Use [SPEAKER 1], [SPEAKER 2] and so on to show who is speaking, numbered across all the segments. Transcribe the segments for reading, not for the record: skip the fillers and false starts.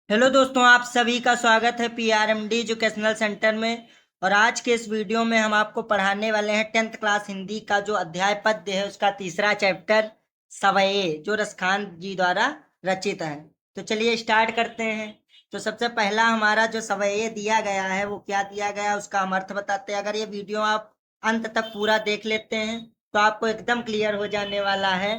[SPEAKER 1] Hello दोस्तों, आप सभी का स्वागत है पीआरएमडी एजुकेशनल सेंटर में। और आज के इस वीडियो में हम आपको पढ़ाने वाले हैं 10th क्लास हिंदी का जो अध्याय पद्य है उसका तीसरा चैप्टर सवये, जो रसखान जी द्वारा रचित है। तो चलिए स्टार्ट करते हैं। तो सबसे पहला हमारा जो सवये दिया गया है वो क्या दिया गया है उसका हम अर्थ बताते हैं। अगर ये वीडियो आप अंत तक पूरा देख लेते हैं तो आपको एकदम क्लियर हो जाने वाला है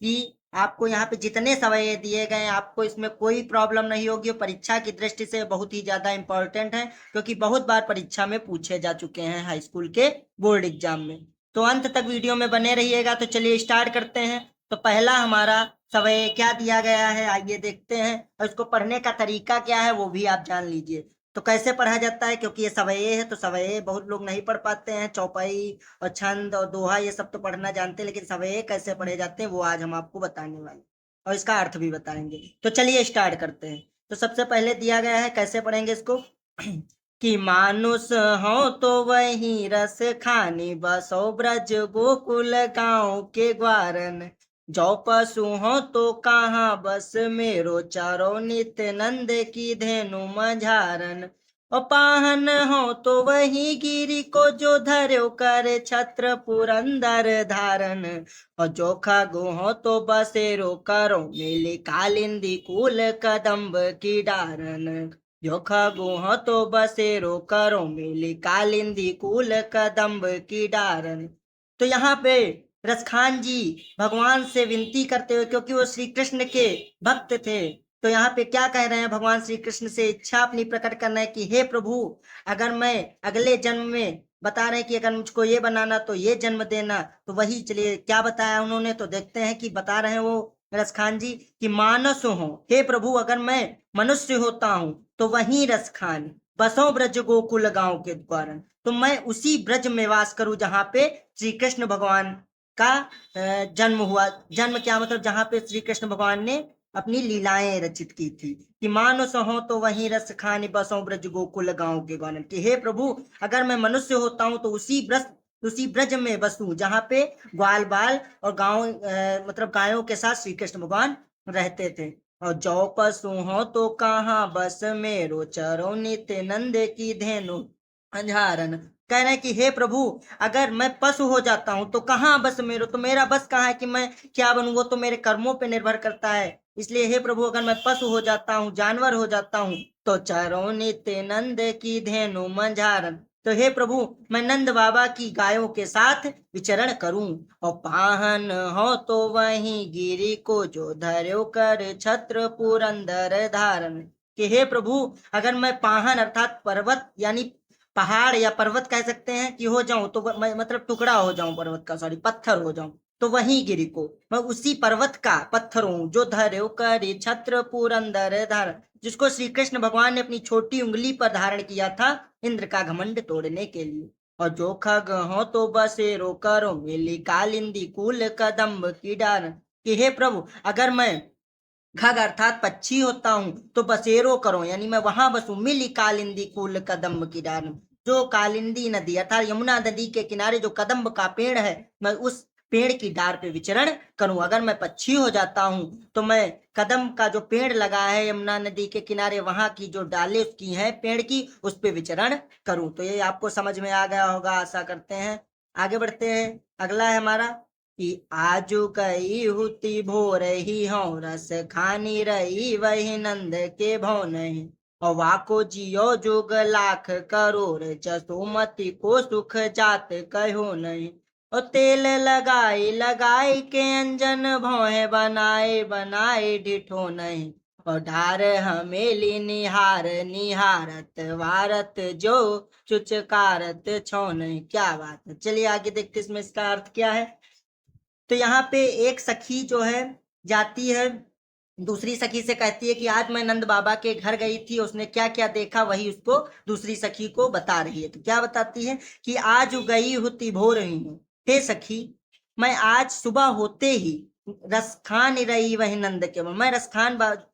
[SPEAKER 1] कि आपको यहाँ पे जितने सवाल दिए गए हैं आपको इसमें कोई प्रॉब्लम नहीं होगी। और परीक्षा की दृष्टि से बहुत ही ज्यादा इंपॉर्टेंट है, क्योंकि बहुत बार परीक्षा में पूछे जा चुके हैं हाई स्कूल के बोर्ड एग्जाम में। तो अंत तक वीडियो में बने रहिएगा। तो चलिए स्टार्ट करते हैं। तो पहला हमारा सवाल क्या दिया गया है आइए देखते हैं, और इसको पढ़ने का तरीका क्या है वो भी आप जान लीजिए। तो कैसे पढ़ा जाता है, क्योंकि ये सवये है तो सवये बहुत लोग नहीं पढ़ पाते हैं। चौपाई और छंद और दोहा ये सब तो पढ़ना जानते हैं, लेकिन सवये कैसे पढ़े जाते हैं वो आज हम आपको बताने वाले हैं, और इसका अर्थ भी बताएंगे। तो चलिए स्टार्ट करते हैं। तो सबसे पहले दिया गया है, कैसे पढ़ेंगे इसको कि मानुष हो तो वही रस खानी, बसो ब्रज गोकुल गांव के ग्वारन। जो पशु हो तो कहाँ बस मेरो, चारो नित्य नंद की धेनु मझारन। और पाहन हो तो वही गिरी को, जो धर्यो कर छत्र पुरंदर धारन। और जो खगो हो तो बसेरो करो, मिली कालिंदी कुल कदम्ब की डारन। जो खगो हो तो बसेरो करो, मिली कालिंदी कुल कदम्ब की डारन। तो यहाँ पे रसखान जी भगवान से विनती करते हुए, क्योंकि वो श्री कृष्ण के भक्त थे, तो यहाँ पे क्या कह रहे हैं, भगवान श्री कृष्ण से इच्छा अपनी प्रकट करना है कि हे प्रभु, अगर मैं अगले जन्म में, बता रहे हैं कि अगर मुझको ये बनाना तो ये जन्म देना। तो वही चलिए क्या बताया उन्होंने, तो देखते हैं कि बता रहे हैं वो रसखान जी कि मानस हो, हे प्रभु अगर मैं मनुष्य होता हूँ तो वही रसखान, बसों ब्रज गोकुल गांव के द्वारा, तो मैं उसी ब्रज में वास करूं जहां पे श्री कृष्ण भगवान का जन्म हुआ। जन्म क्या मतलब, जहां पे श्री कृष्ण भगवान ने अपनी लीलाएं रचित की थी। कि मानुष हो तो वहीं रस खानी, बसों ब्रज गोकुल गांव के गौन। कि हे प्रभु अगर मैं मनुष्य होता हूँ तो उसी ब्रज में बसूं जहां पे ग्वाल बाल और गांव मतलब गायों के साथ श्री कृष्ण भगवान रहते थे। और जौ पशु हो तो कहाँ बस मेरो, चरो नित्य नंद की धेनु अंधारन। कह रहे हैं कि हे प्रभु अगर मैं पशु हो जाता हूं तो कहाँ बस मेरो, तो मेरा बस कहाँ है कि मैं क्या बनूं, वो तो मेरे कर्मों पे निर्भर करता है। इसलिए हे प्रभु अगर मैं पशु हो जाता हूँ, जानवर हो जाता हूँ, तो चरो नित्य नंद की धेनु मंझारन। तो हे प्रभु मैं नंद बाबा की गायों के साथ विचरण करूं। और पाहन हो तो वहीं गिरी को, जो धर्यो कर छत्र पुरंदर धारण। कि हे प्रभु अगर मैं पाहन अर्थात पर्वत यानी पहाड़ या पर्वत कह सकते हैं कि हो जाऊं, तो मैं मतलब टुकड़ा हो जाऊं पर्वत का, सॉरी पत्थर हो जाऊं, तो वही गिरी को मैं उसी पर्वत का पत्थर हूं, जो धर्यो करी छत्र पुरंदर धारण, जिसको श्री कृष्ण भगवान ने अपनी छोटी उंगली पर धारण किया था इंद्र का घमंड तोड़ने के लिए। और जो खग हो तो बसेरो करो, मिली कालिंदी कुल कदम्ब की डार। कि हे प्रभु अगर मैं खग अर्थात पक्षी होता हूँ तो बसेरो करो यानी मैं वहां बसू, मिली कालिंदी कुल कदम्ब की डार। जो कालिंदी नदी अर्थात यमुना नदी के किनारे जो कदम्ब का पेड़ है, मैं उस पेड़ की डार पे विचरण करूं। अगर मैं पक्षी हो जाता हूं तो मैं कदम का जो पेड़ लगा है यमुना नदी के किनारे, वहां की जो डाले उसकी हैं पेड़ की, उस पे विचरण करूं। तो ये आपको समझ में आ गया होगा, आशा करते हैं। आगे बढ़ते हैं। अगला है हमारा कि आजू कई हुती भोर ही हो, रस खानी रही वही नंद के भव नहीं। और वाको जियो जुग लाख करोड़, जसोमति को सुख जात कहो नहीं। और तेल लगाई लगाई के अंजन, भौहे बनाए बनाए डिठो नहीं। और ढार हमेली निहार निहारत वारत, जो चुचकारत छो नहीं। क्या बात है, चलिए आगे देखते इसमें इसका अर्थ क्या है। तो यहाँ पे एक सखी जो है जाती है, दूसरी सखी से कहती है कि आज मैं नंद बाबा के घर गई थी, उसने क्या क्या देखा वही उसको दूसरी सखी को बता रही है। तो क्या बताती है कि आज गई हुती भो रही हूँ, हे सखी मैं आज सुबह होते ही रसखान रही वही नंद के मन। मैं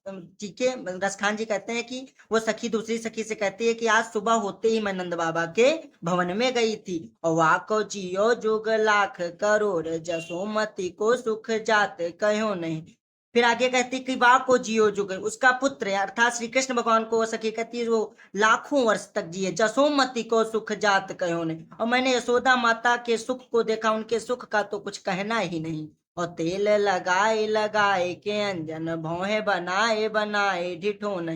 [SPEAKER 1] जी के रसखान जी कहते हैं कि वो सखी दूसरी सखी से कहती है कि आज सुबह होते ही मैं नंद बाबा के भवन में गई थी। और वाको जियो जुग लाख करोड़, जसोमति को सुख जात कहो नहीं। फिर आगे कहती कि वाह को जियो जुग, उसका पुत्र है अर्थात श्री कृष्ण भगवान को वो सखी कहती है वो लाखों वर्ष तक जिए। जसोमती को सुख जात कहो ने, और मैंने यशोदा माता के सुख को देखा, उनके सुख का तो कुछ कहना ही नहीं। और तेल लगाए लगाए के अंजन, भौहे बनाए बनाए ढिठोन।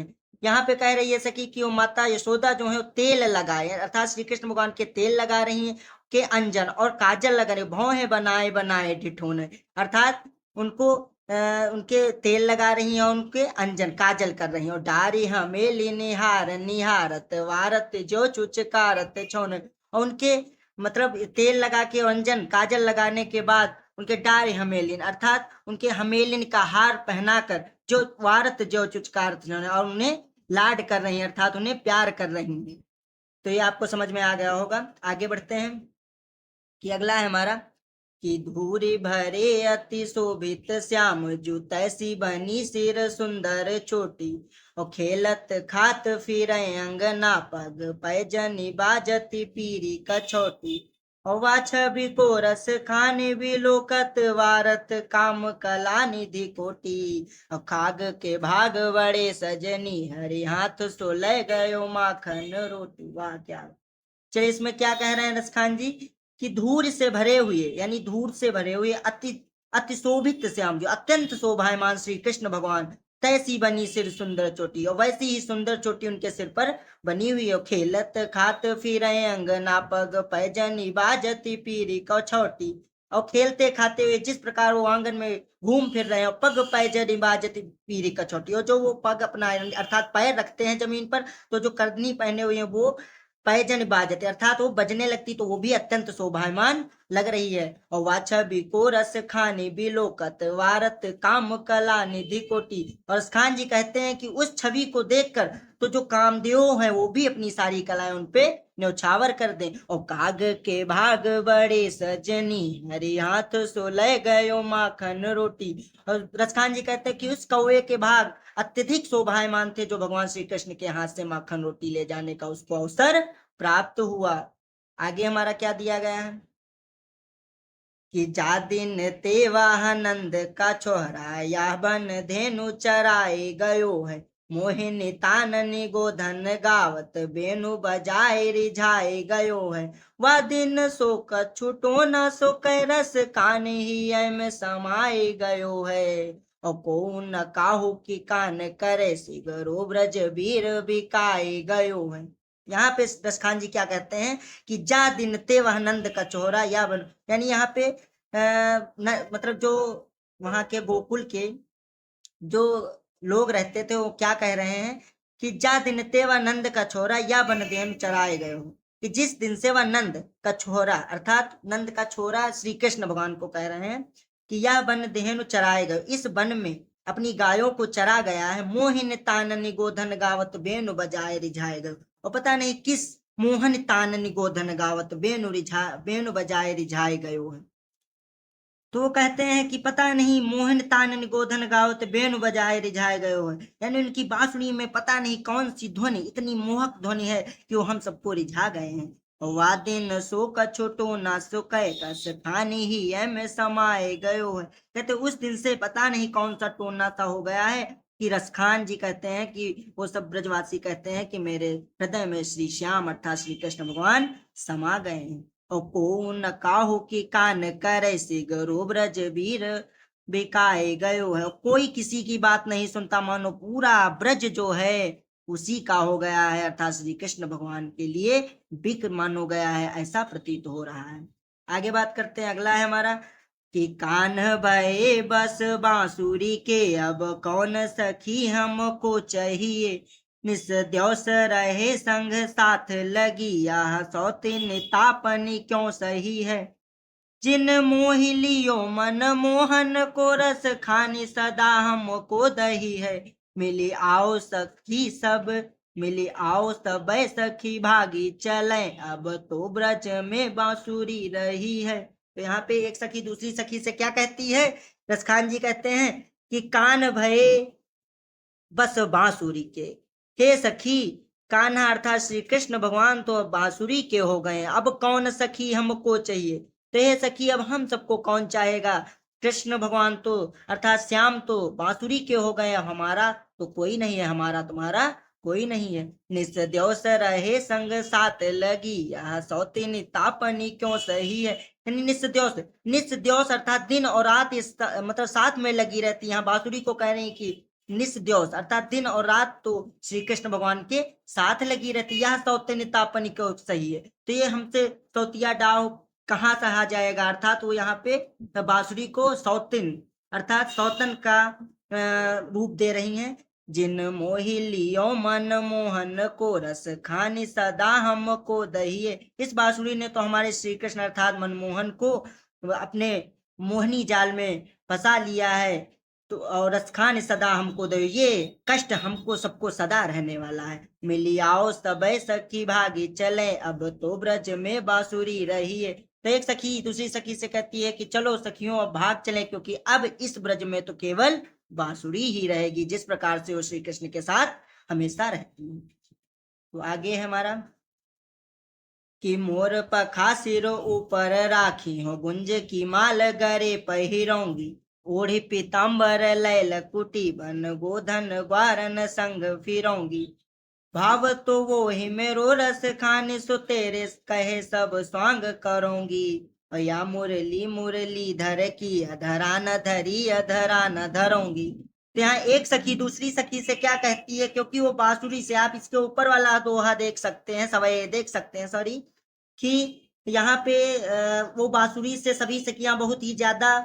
[SPEAKER 1] यहाँ पे कह रही है सखी कि वो माता यशोदा जो है वो तेल लगाए अर्थात श्री कृष्ण भगवान के तेल लगा रही हैं, के अंजन और काजल लगा रही, भौहे बनाए बनाए ढिठोन, अर्थात उनको उनके तेल लगा रही हैं और उनके अंजन काजल कर रही हैं। और डारी हमेली निहार निहारत वारत जो चुचकारत छोन, और उनके मतलब तेल लगा के और अंजन काजल लगाने के बाद उनके डारी हमेलिन अर्थात उनके हमेलिन का हार पहनाकर जो वारत जो चुचकारत छोन, और उन्हें लाड कर रही हैं अर्थात उन्हें प्यार कर रही हैं। तो ये आपको समझ में आ गया होगा। आगे बढ़ते हैं कि अगला है हमारा कि धूरी भरे अति शोभित श्याम जू तैसी बनी सिर सुंदर छोटी, और खेलत खात फिर अंगना पग पैजनी बाजती पीरी कछोटी, और वाछ भी को रस खाने भी लोकत वारत काम कला निधि कोटी, और खाग के भाग बड़े सजनी हरि हाथ सो ले गयो माखन रोटी। वाह क्या, चलिए इसमें क्या कह रहे हैं रसखान जी कि धूर से भरे हुए यानी धूर से भरे हुए अति अति शोभित श्याम जो अत्यंत शोभायमान श्री कृष्ण भगवान, तैसी बनी सिर सुंदर चोटी, और वैसी ही सुंदर चोटी उनके सिर पर बनी हुई है। खेलत खात फिर अंगना पग पैजनी बाजती पीरी कछौटी, और खेलते खाते हुए जिस प्रकार वो आंगन में घूम फिर रहे हैं, पग पैजनी बाजती पीरी कछौटी, और जो वो पग अपना अर्थात पैर रखते हैं जमीन पर, तो जो करनी पहने हुए हैं वो पैजन बाजते अर्थात वो बजने लगती, तो वो भी अत्यंत शोभायमान लग रही है। और वाछबी को रस खानी बिलोकत वारत काम कला निधि कोटी, और खान जी कहते हैं कि उस छवि को देखकर तो जो कामदेव है वो भी अपनी सारी कलाएं उनपे न्यौछावर कर दें। और काग के भाग बड़े सजनी हरि हाथ सो ले गयो माखन रोटी, और रसखान जी कहते हैं कि उस कौवे के भाग अत्यधिक शोभायमान थे जो भगवान श्री कृष्ण के हाथ से माखन रोटी ले जाने का उसको अवसर प्राप्त हुआ। आगे हमारा क्या दिया गया है कि जा दिन तेवाह नंद का छोहरा या बन धेनु चराए गयो है, मोहिनी ताननी गोधन गावत बेनु बजाए रिझाए गयो है, वह दिन सो छुटो न सो रस कान ही में समाए गयो है, और को न काहू की कान करे सिगरो ब्रज वीर बिकाए गयो है। यहाँ पे दसखान जी क्या कहते हैं कि जा दिन ते वह नंद का चोहरा या बन, यानी यहाँ पे मतलब जो वहां के गोकुल के जो लोग रहते थे वो क्या कह रहे हैं कि जा दिन ते वह नंद का छोरा या बन देन चराए गए हो, कि जिस दिन से वह नंद का छोरा अर्थात नंद का छोरा श्री कृष्ण भगवान को कह रहे हैं कि यह बन देहनु चराए गए, इस वन में अपनी गायों को चरा गया है। मोहिन ताननी गोधन गावत बेनु बजाए रिझाए गए, और पता नहीं किस मोहन ताननी गोधन गावत बेनु बजाए रिझाए गयो है। तो वो कहते हैं कि पता नहीं मोहन तानन गोधन गावत बेनु बजाए रिझाए गयो है, यानी उनकी बांसुरी में पता नहीं कौन सी ध्वनि इतनी मोहक ध्वनि है कि वो हम सबको रिझा गए हैं। वादिन सो का छोटो ना सो कस खानी ही में समाये गयो है, कहते उस दिन से पता नहीं कौन सा टोना सा हो गया है कि रसखान जी कहते हैं कि वो सब ब्रजवासी कहते हैं कि मेरे हृदय में श्री श्याम अर्थात श्री कृष्ण भगवान समा गए हैं। और को न काहू की कान करे सिगरो ब्रज वीर बिकाए गयो है, कोई किसी की बात नहीं सुनता, मानो पूरा ब्रज जो है उसी का हो गया है अर्थात श्री कृष्ण भगवान के लिए बिक मानो गया है, ऐसा प्रतीत हो रहा है। आगे बात करते हैं, अगला है हमारा कि कान भये बस बांसुरी के अब कौन सखी हमको चाहिए, निस द्योस रहे संग साथ लगी यह सौतीन तापनी क्यों सही है, जिन मोहि लियो मन मोहन को रस खानी सदा हमको दही है, मिली आओ सखी सब मिली आओ सब सखी भागी चले अब तो ब्रज में बांसुरी रही है। तो यहाँ पे एक सखी दूसरी सखी से क्या कहती है, रसखान जी कहते हैं कि कान भये बस बांसुरी के, हे सखी कान्हा अर्थात श्री कृष्ण भगवान तो बांसुरी के हो गए, अब कौन सखी हमको चाहिए, तो हे सखी अब हम सबको कौन चाहेगा, कृष्ण भगवान तो अर्थात श्याम तो बांसुरी के हो गए, अब हमारा तो कोई नहीं है, हमारा तुम्हारा कोई नहीं है। निस द्योस रहे संग साथ लगी, यह सौतीन तापनी क्यों सही है। यानी निस द्योस अर्थात दिन और रात इस मतलब साथ में लगी रहती है। यहाँ बांसुरी को कह रहे हैं कि निस द्योस अर्थात दिन और रात तो श्री कृष्ण भगवान के साथ लगी रहती है, यह सौतीन तापनी क्यों सही है। तो ये हमसे सौतिया डाव कहाँ कहा जाएगा, अर्थात वो यहाँ पे बांसुरी को सौतिन अर्थात सौतन का रूप दे रही हैं। जिन मोहि लियो मन मोहन को रस खानी सदा हमको दहिए। इस बांसुरी ने तो हमारे श्री कृष्ण अर्थात मनमोहन को अपने मोहनी जाल में फंसा लिया है। तो और रस खान सदा हमको दहिए, ये कष्ट हमको सबको सदा रहने वाला है। मिली आओ सबे सखी भागी चले, अब तो ब्रज में बांसुरी रही है। तो एक सखी दूसरी सखी से कहती है कि चलो सखियों अब भाग चले, क्योंकि अब इस ब्रज में तो केवल बांसुरी ही रहेगी, जिस प्रकार से वो श्री कृष्ण के साथ हमेशा रहती है। तो आगे है हमारा कि मोर पखा सिर ऊपर राखी हो, गुंज की माल गरे पहिरोंगी, ओढ़ी पीताम्बर लैल कुटी बन गोधन ग्वारन संग फिरोंगी। भाव तो वो ही मेरो रस खाने सो तेरे कहे सब स्वांग करूंगी, या मुरली मुरली धर की अधरा न धरी अधरा न धरूंगी। तो यहाँ एक सखी दूसरी सखी से क्या कहती है, क्योंकि वो बांसुरी से आप इसके ऊपर वाला दोहा देख सकते हैं, सवय देख सकते हैं सॉरी, कि यहाँ पे वो बांसुरी से सभी सखियां बहुत ही ज्यादा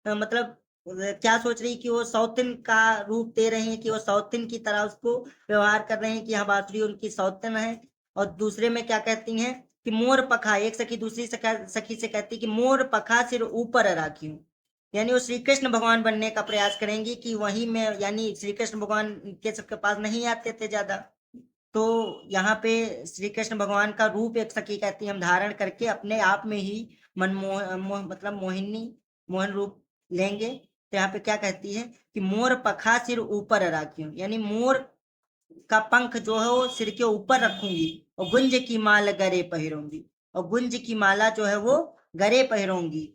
[SPEAKER 1] मतलब क्या सोच रही कि वो सौतिन का रूप दे रही हैं, कि वो सौतिन की तरह उसको व्यवहार कर रहे हैं कि हाँ बांसुरी उनकी सौतिन है। और दूसरे में क्या कहती हैं कि मोर पखा, एक सखी दूसरी सखी से कहती है कि मोर पखा सिर ऊपर राखी हूँ, यानी वो श्री कृष्ण भगवान बनने का प्रयास करेंगी कि वही में, यानी श्री कृष्ण भगवान के सबके पास नहीं आते थे ज्यादा। तो यहाँ पे श्री कृष्ण भगवान का रूप एक सखी कहती है हम धारण करके अपने आप में ही मतलब मोहन रूप लेंगे। तो यहाँ पे क्या कहती है कि मोर पखा सिर ऊपर राखी, यानी मोर का पंख जो है वो सिर के ऊपर रखूंगी, और गुंज की माल गरे पहिरूंगी, और गुंज की माला जो है वो गरे पहिरूंगी,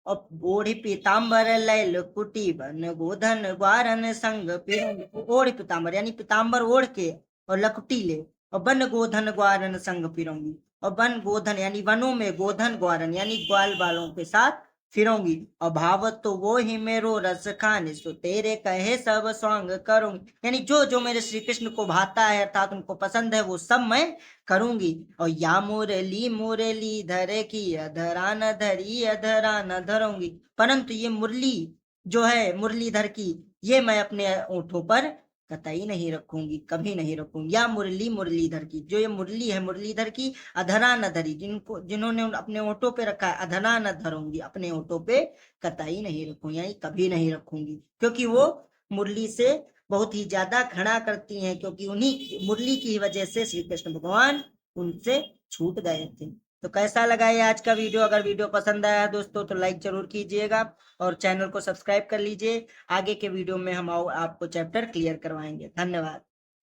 [SPEAKER 1] और ओढ़ी पीताम्बर लैल कुटी बन गोधन ग्वारन संग फिरूंगी। ओढ़ी पीताम्बर यानी पीताम्बर ओढ़ के और लकुटी ले, और बन गोधन ग्वारन संग फिरूंगी, और वन गोधन यानी वनों में गोधन ग्वारन यानी ग्वाल बालों के साथ फिरूंगी। और भावत तो वो ही मेरो रस खाने सो तेरे कहे सब स्वांग करूंगी, यानी जो जो मेरे श्री कृष्ण को भाता है अर्थात उनको पसंद है वो सब मैं करूंगी। और या मुरली मुरली धरे की अधरा न धरी अधरा न धरूंगी, परंतु ये मुरली जो है मुरलीधर की, ये मैं अपने ओठों पर कतई नहीं रखूंगी, कभी नहीं रखूंगी। या मुरली मुरलीधर की, जो ये मुरली है मुरलीधर की, अधरा न धरी, जिन्होंने अपने ओठों पे रखा है, अधरा न धरूंगी, अपने ओठों पे कतई नहीं रखूंगी, यानी कभी नहीं रखूंगी, क्योंकि वो मुरली से बहुत ही ज्यादा घृणा करती हैं, क्योंकि उन्हीं मुरली की वजह से श्री कृष्ण भगवान उनसे छूट गए थे। तो कैसा लगा ये आज का वीडियो, अगर वीडियो पसंद आया दोस्तों तो लाइक जरूर कीजिएगा और चैनल को सब्सक्राइब कर लीजिए। आगे के वीडियो में हम आपको चैप्टर क्लियर करवाएंगे। धन्यवाद।